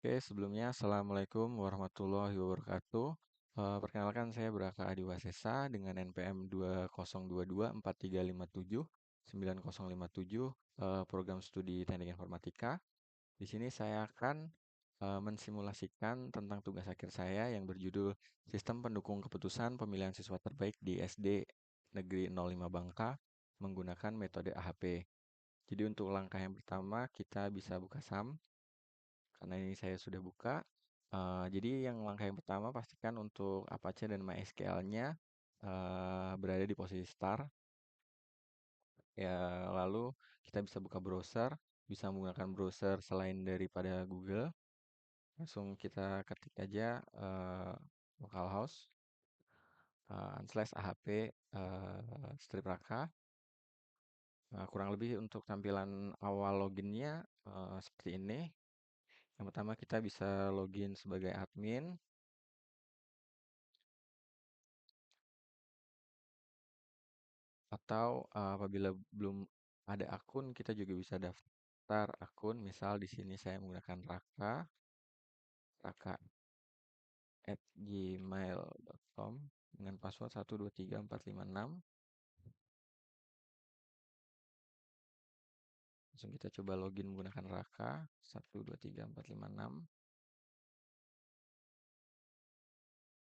Oke, sebelumnya Assalamualaikum warahmatullahi wabarakatuh. Perkenalkan saya Braka Adiwasesa dengan NPM 202243579057, program studi Teknik Informatika. Di sini saya akan mensimulasikan tentang tugas akhir saya yang berjudul Sistem Pendukung Keputusan Pemilihan Siswa Terbaik di SD Negeri 05 Bangka menggunakan metode AHP. Jadi untuk langkah yang pertama kita bisa buka SAM. Karena ini saya sudah buka. Jadi yang langkah yang pertama pastikan untuk Apache dan MySQL-nya berada di posisi start. Ya, lalu kita bisa buka browser, bisa menggunakan browser selain daripada Google. Langsung kita ketik aja localhost /ahp strip raka. Nah, kurang lebih untuk tampilan awal loginnya seperti ini. Yang pertama kita bisa login sebagai admin. Atau apabila belum ada akun, kita juga bisa daftar akun. Misal di sini saya menggunakan raka@gmail.com dengan password 123456. Langsung kita coba login menggunakan raka 123456.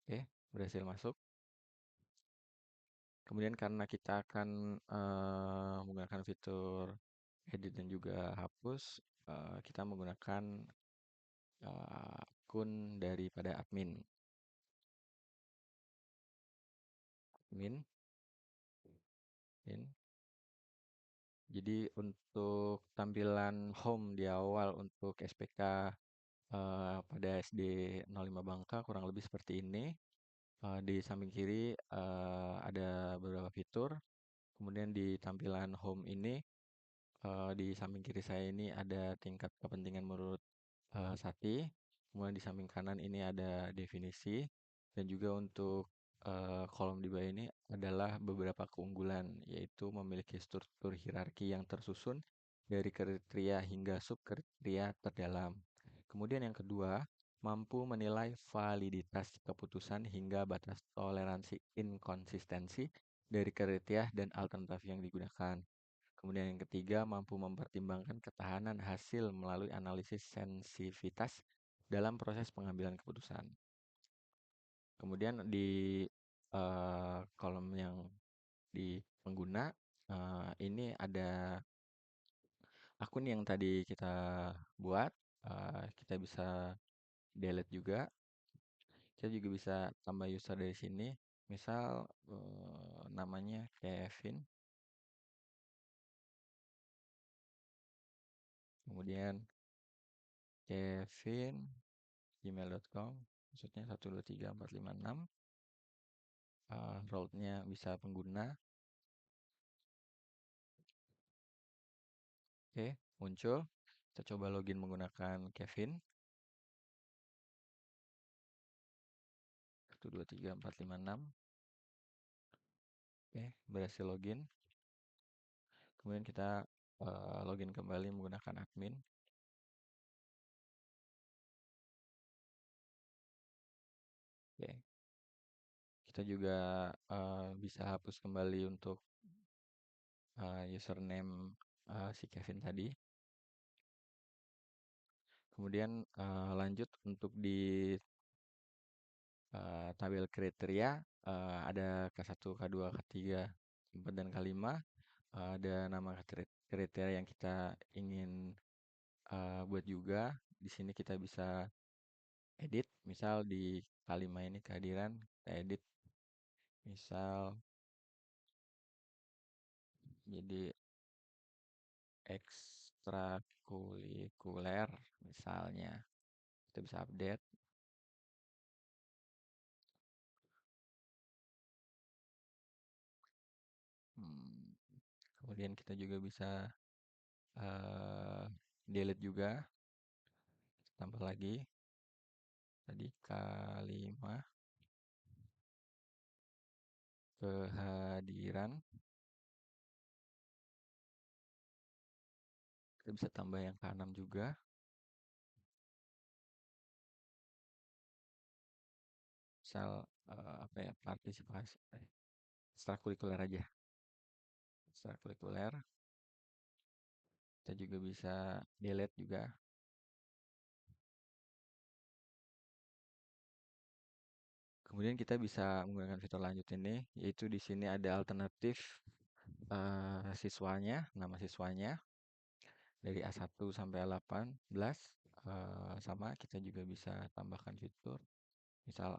Oke, berhasil masuk. Kemudian karena kita akan menggunakan fitur edit dan juga hapus, kita menggunakan akun daripada admin. Jadi untuk tampilan home di awal untuk SPK pada SD 05 Bangka kurang lebih seperti ini. Di samping kiri ada beberapa fitur. Kemudian di tampilan home ini di samping kiri saya ini ada tingkat kepentingan menurut Sati. Kemudian di samping kanan ini ada definisi dan juga untuk kolom di bawah ini adalah beberapa keunggulan, yaitu memiliki struktur hierarki yang tersusun dari kriteria hingga subkriteria terdalam. Kemudian yang kedua, mampu menilai validitas keputusan hingga batas toleransi inkonsistensi dari kriteria dan alternatif yang digunakan. Kemudian yang ketiga, mampu mempertimbangkan ketahanan hasil melalui analisis sensitivitas dalam proses pengambilan keputusan. Kemudian di kolom yang di pengguna, ini ada akun yang tadi kita buat. Kita bisa delete juga. Kita juga bisa tambah user dari sini. Misal namanya Kevin. Kemudian Kevin gmail.com, maksudnya 123456. Role-nya bisa pengguna. Oke, muncul. Kita coba login menggunakan Kevin 123456. Oke, berhasil login. Kemudian kita login kembali menggunakan admin. Oke, kita juga bisa hapus kembali untuk username si Kevin tadi. Kemudian lanjut untuk di tabel kriteria ada K1, K2, K3, K4, dan K5. Ada nama kriteria yang kita ingin buat juga. Di sini kita bisa edit, misal di K5 ini kehadiran, kita edit. Misal jadi ekstrakurikuler misalnya. Kita bisa update. Hmm, Kemudian kita juga bisa delete juga. Tambah lagi. Tadi K5 kehadiran. Kita bisa tambah yang K6 juga. misal apa ya, partisipasi ekstrakurikuler aja, ekstrakurikuler. Kita juga bisa delete juga. Kemudian kita bisa menggunakan fitur lanjut ini, yaitu di sini ada alternatif siswanya, nama siswanya dari A1 sampai A18. Sama kita juga bisa tambahkan fitur, misal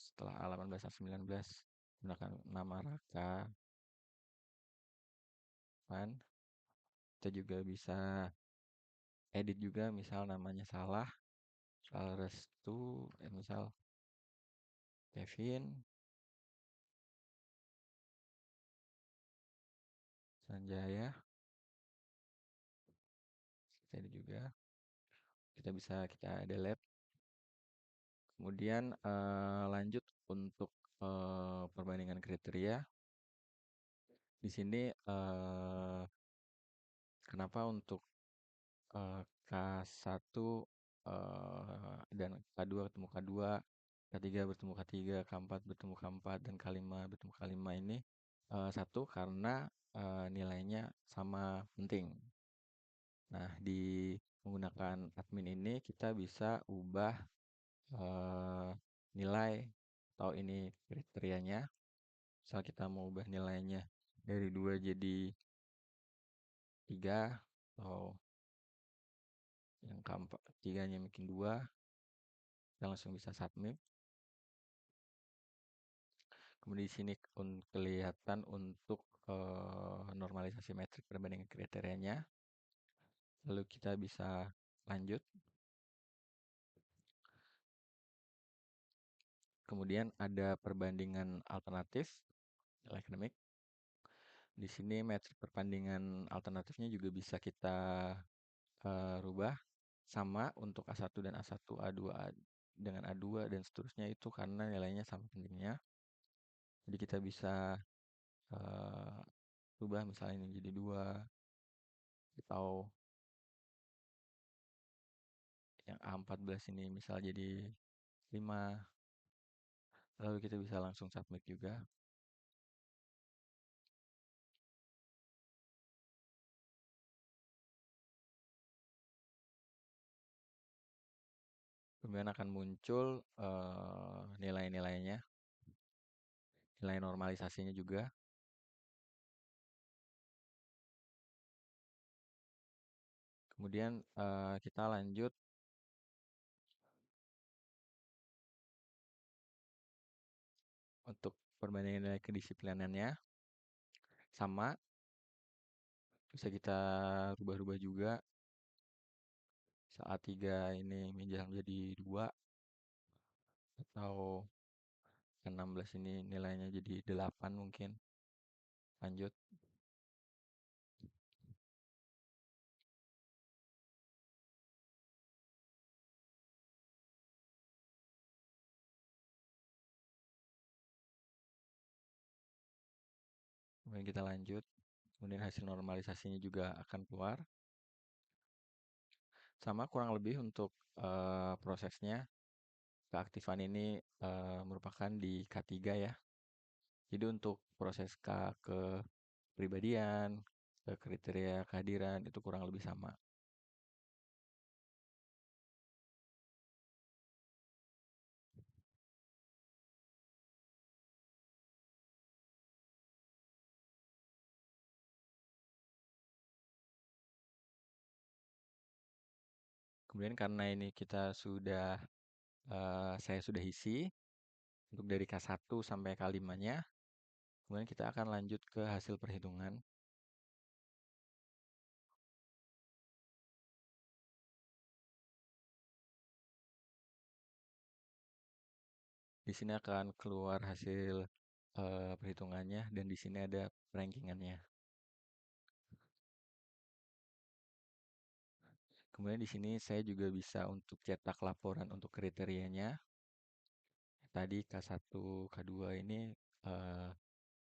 setelah A18 A19 menggunakan nama Raka Van. Kita juga bisa edit juga, misal namanya salah, soal Restu, misal Kevin Sanjaya. Kita edit juga, kita delete. Kemudian lanjut untuk perbandingan kriteria. Di sini kenapa untuk K1 dan K2 bertemu K2, K3 bertemu K3, K4 bertemu K4, dan K5 bertemu K5 ini satu karena nilainya sama penting. Nah, di menggunakan admin ini kita bisa ubah nilai atau ini kriterianya. Misal kita mau ubah nilainya dari 2 jadi 3 atau yang keempat tiganya mungkin 2, kita langsung bisa submit. Kemudian di sini kelihatan untuk normalisasi metrik perbandingan kriterianya. Lalu kita bisa lanjut. Kemudian ada perbandingan alternatif nilai akademik. Di sini metrik perbandingan alternatifnya juga bisa kita rubah sama untuk A1 dan A1, A2 dengan A2 dan seterusnya, itu karena nilainya sama pentingnya. Jadi kita bisa rubah misalnya ini jadi 2 atau yang A14 ini misal jadi 5. Lalu kita bisa langsung submit juga. Kemudian akan muncul nilai-nilainya, nilai normalisasinya juga. Kemudian kita lanjut untuk perbandingan nilai kedisiplinannya. Sama, bisa kita rubah-rubah juga. Saat 3 ini menjadi 2 atau 16 ini nilainya jadi 8 mungkin. Lanjut. Kemudian kita lanjut. Kemudian hasil normalisasinya juga akan keluar. Sama kurang lebih untuk prosesnya. Keaktifan ini merupakan di K3 ya. Jadi untuk proses K ke pribadian, ke kriteria kehadiran itu kurang lebih sama. Kemudian karena ini saya sudah isi untuk dari K1 sampai K5-nya. Kemudian kita akan lanjut ke hasil perhitungan. Di sini akan keluar hasil perhitungannya dan di sini ada rankingannya. Kemudian di sini saya juga bisa untuk cetak laporan untuk kriterianya. Tadi K1, K2 ini eh,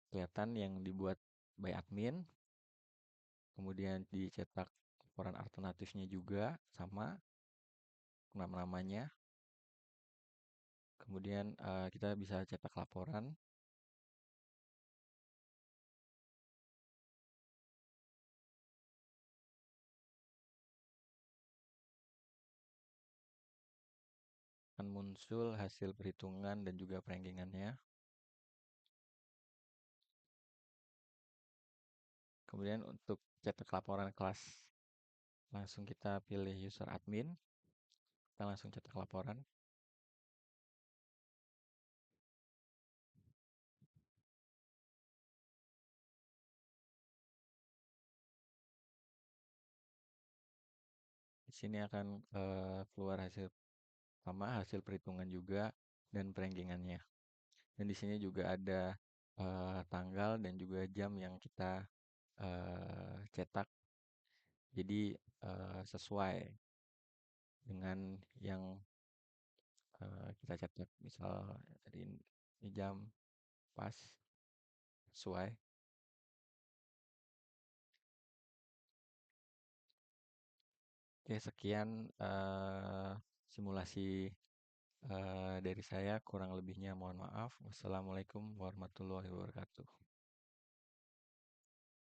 kelihatan yang dibuat by admin. Kemudian dicetak laporan alternatifnya juga sama nama-namanya. Kemudian kita bisa cetak laporan, akan muncul hasil perhitungan dan juga perankingannya. Kemudian untuk cetak laporan kelas, langsung kita pilih user admin, kita langsung cetak laporan. Di sini akan keluar hasil sama hasil perhitungan juga dan perankingannya. Dan di sini juga ada tanggal dan juga jam yang kita cetak. Jadi sesuai dengan yang kita cetak. Misal tadi ini jam pas sesuai. Oke, sekian simulasi dari saya. Kurang lebihnya mohon maaf. Wassalamualaikum warahmatullahi wabarakatuh.